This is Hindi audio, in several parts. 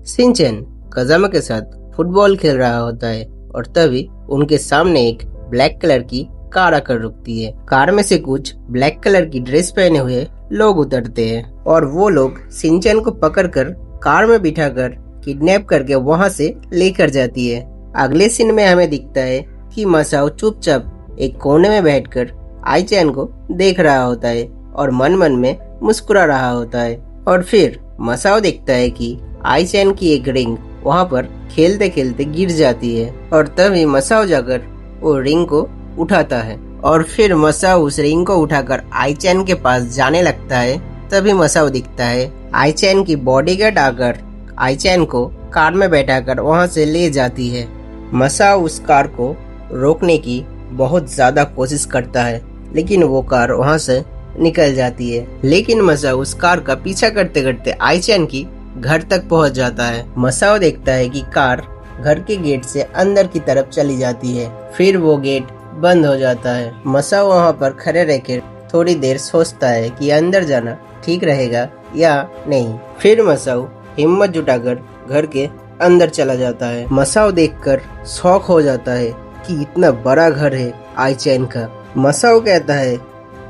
सिंचन कजामा के साथ फुटबॉल खेल रहा होता है और तभी उनके सामने एक ब्लैक कलर की कार आकर रुकती है। कार में से कुछ ब्लैक कलर की ड्रेस पहने हुए लोग उतरते हैं और वो लोग सिंचन को पकड़कर कार में बिठाकर किडनैप करके वहां से लेकर जाती है। अगले सीन में हमें दिखता है कि मसाओ चुपचाप एक कोने में बैठकर आईचैन को देख रहा होता है और मन मन में मुस्कुरा रहा होता है। और फिर मसाओ देखता है कि आईचैन की एक रिंग वहां पर खेलते खेलते गिर जाती है और तभी मसाओ जाकर वो रिंग को उठाता है और फिर मसाओ उस रिंग को उठाकर आईचैन के पास जाने लगता है। तभी मसाओ दिखता है आईचैन की बॉडीगार्ड आकर आईचैन को कार में बैठाकर वहां से ले जाती है। मसाओ उस कार को रोकने की बहुत ज्यादा कोशिश करता है लेकिन वो कार वहां से निकल जाती है। लेकिन मसाओ उस कार का पीछा करते करते आईचैन की घर तक पहुंच जाता है। मसाओ देखता है कि कार घर के गेट से अंदर की तरफ चली जाती है। फिर वो गेट बंद हो जाता है। मसाओ वहां पर खड़े रहकर थोड़ी देर सोचता है कि अंदर जाना ठीक रहेगा या नहीं। फिर मसाओ हिम्मत जुटाकर घर के अंदर चला जाता है। मसाओ देखकर शॉक हो जाता है कि इतना बड़ा घर है आईचैन का। मसाओ कहता है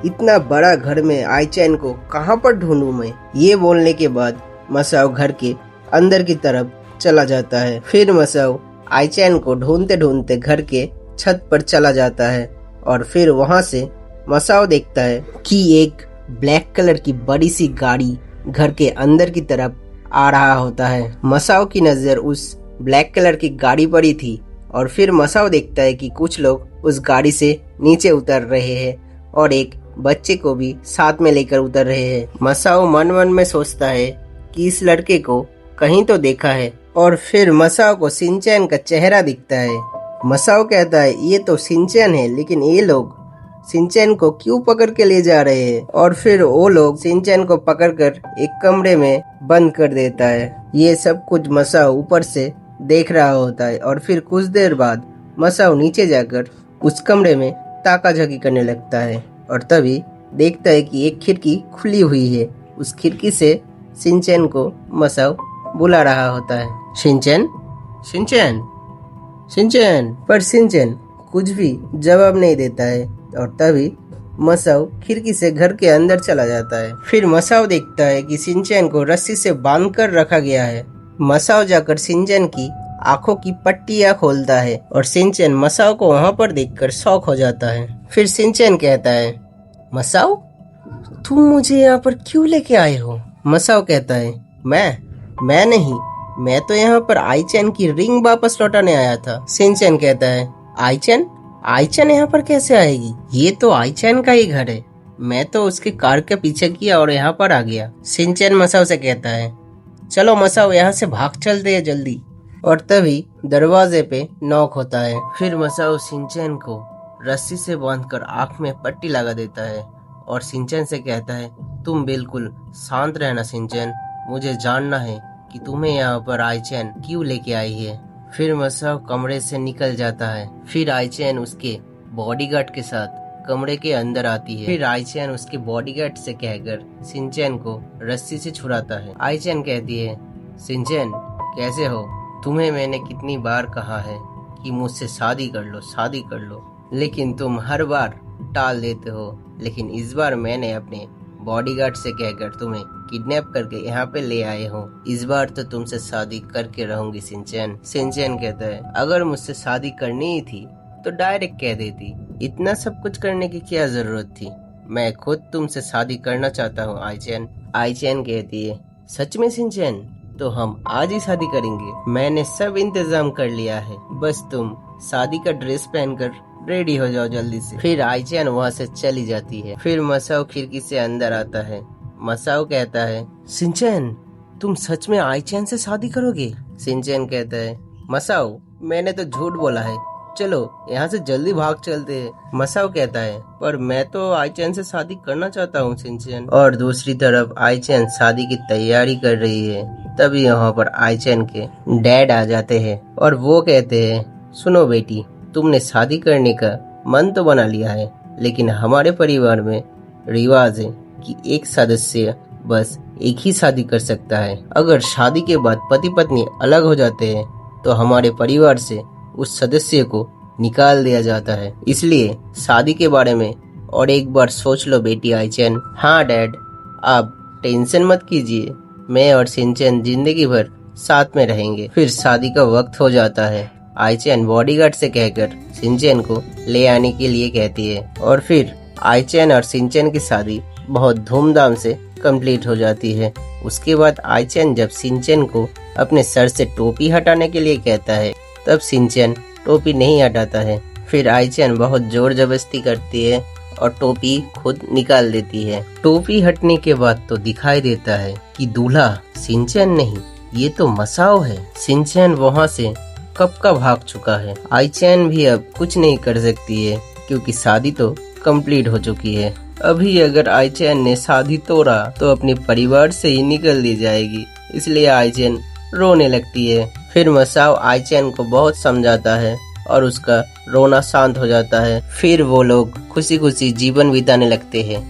इतना बड़ा घर में आईचैन को कहां पर ढूंढूं मैं। ये बोलने के बाद मसाओ घर के अंदर की तरफ चला जाता है। फिर मसाओ आईचैन को ढूंढते ढूंढते घर के छत पर चला जाता है और फिर वहां से मसाओ देखता है कि एक ब्लैक कलर की बड़ी सी गाड़ी घर के अंदर की तरफ आ रहा होता है। मसाओ की नजर उस ब्लैक कलर की गाड़ी पर ही थी और फिर मसाओ देखता है कि कुछ लोग उस गाड़ी से नीचे उतर रहे हैं और एक बच्चे को भी साथ में लेकर उतर रहे हैं। मसाओ मन मन में सोचता है कि इस लड़के को कहीं तो देखा है और फिर मसाओ को सिंचैन का चेहरा दिखता है। मसाओ कहता है ये तो सिंचैन है लेकिन ये लोग सिंचैन को क्यों पकड़ के ले जा रहे हैं। और फिर वो लोग सिंचैन को पकड़कर एक कमरे में बंद कर देता है। ये सब कुछ मसाओ ऊपर से देख रहा होता है और फिर कुछ देर बाद मसाओ नीचे जाकर उस कमरे में ताकाझाकी करने लगता है और तभी देखता है कि एक खिड़की खुली हुई है। उस खिड़की से सिंचैन को मसाओ बुला रहा होता है, सिंचैन सिंचैन सिंचैन। पर सिंचैन कुछ भी जवाब नहीं देता है और तभी मसाओ खिड़की से घर के अंदर चला जाता है। फिर मसाओ देखता है कि सिंचैन को रस्सी से बांध कर रखा गया है। मसाओ जाकर सिंचैन की आंखों की पट्टियां खोलता है और सिंचैन मसाओ को वहां पर देखकर शॉक हो जाता है। फिर सिंचैन कहता है मसाओ तुम मुझे यहाँ पर क्यों लेके आए हो। मसाओ कहता है मैं नहीं, मैं तो यहाँ पर आईचैन की रिंग वापस लौटाने आया था। सिंचैन कहता है आईचैन यहाँ पर कैसे आएगी, ये तो आईचैन का ही घर है। मैं तो उसके कार के पीछे किया और यहाँ पर आ गया। सिंचैन मसाओ से कहता है चलो मसाओ यहाँ से भाग चलते हैं जल्दी। और तभी दरवाजे पे नॉक होता है। फिर मसाओ सिंचैन को रस्सी से बांधकर आंख में पट्टी लगा देता है और सिंचैन से कहता है तुम बिल्कुल शांत रहना सिंचैन, मुझे जानना है कि तुम्हें यहाँ पर आईचैन क्यों लेके आई है। फिर मसाओ कमरे से निकल जाता है। फिर आईचैन उसके बॉडीगार्ड के साथ कमरे के अंदर आती है। फिर आईचैन उसके बॉडीगार्ड से कहकर सिंचैन को रस्सी से छुड़ाता है। आईचैन कहती है सिंचैन कैसे हो, तुम्हें मैंने कितनी बार कहा है कि मुझसे शादी कर लो, लेकिन तुम हर बार टाल देते हो। लेकिन इस बार मैंने अपने बॉडीगार्ड से कहकर तुम्हें किडनैप करके यहाँ पे ले आए हो। इस बार तो तुमसे शादी करके रहूंगी सिंचैन। सिंचैन कहता है अगर मुझसे शादी करनी ही थी तो डायरेक्ट कह देती, इतना सब कुछ करने की क्या जरूरत थी। मैं खुद तुमसे शादी करना चाहता हूँ आईचैन। आईचैन कहती है सच में सिंचैन, तो हम आज ही शादी करेंगे। मैंने सब इंतजाम कर लिया है, बस तुम शादी का ड्रेस पहनकर रेडी हो जाओ जल्दी से। फिर आईचैन वहाँ से चली जाती है। फिर मसाओ खिड़की से अंदर आता है। मसाओ कहता है सिंचैन तुम सच में आईचैन से शादी करोगे। सिंचैन कहता है मसाओ मैंने तो झूठ बोला है, चलो यहाँ से जल्दी भाग चलते हैं। मसाओ कहता है पर मैं तो आईचैन से शादी करना चाहता हूँ सिंचैन। और दूसरी तरफ आईचैन शादी की तैयारी कर रही है। तभी यहाँ पर आईचैन के डैड आ जाते हैं और वो कहते हैं सुनो बेटी, तुमने शादी करने का मन तो बना लिया है, लेकिन हमारे परिवार में रिवाज है कि एक सदस्य बस एक ही शादी कर सकता है। अगर शादी के बाद पति पत्नी अलग हो जाते हैं तो हमारे परिवार से उस सदस्य को निकाल दिया जाता है। इसलिए शादी के बारे में और एक बार सोच लो बेटी आईचैन। हाँ डैड, आप टेंशन मत कीजिए, मैं और सिंचन जिंदगी भर साथ में रहेंगे। फिर शादी का वक्त हो जाता है। आईचैन बॉडीगार्ड से कहकर सिंचन को ले आने के लिए कहती है और फिर आईचैन और सिंचन की शादी बहुत धूमधाम से कंप्लीट हो जाती है। उसके बाद आईचैन जब सिंचन को अपने सर से टोपी हटाने के लिए कहता है तब सिंचन टोपी नहीं हटाता है। फिर आईचैन बहुत जोर जबरदस्ती करती है और टोपी खुद निकाल देती है। टोपी हटने के बाद तो दिखाई देता है कि दूल्हा सिंचन नहीं, ये तो मसाओ है। सिंचन वहाँ से कब का भाग चुका है। आईचैन भी अब कुछ नहीं कर सकती है क्योंकि शादी तो कंप्लीट हो चुकी है। अभी अगर आईचैन ने शादी तोड़ा तो अपने परिवार से ही निकल दी जाएगी, इसलिए आईचैन रोने लगती है। फिर मसाओ आईचैन को बहुत समझाता है और उसका रोना शांत हो जाता है। फिर वो लोग खुशी खुशी जीवन बिताने लगते हैं।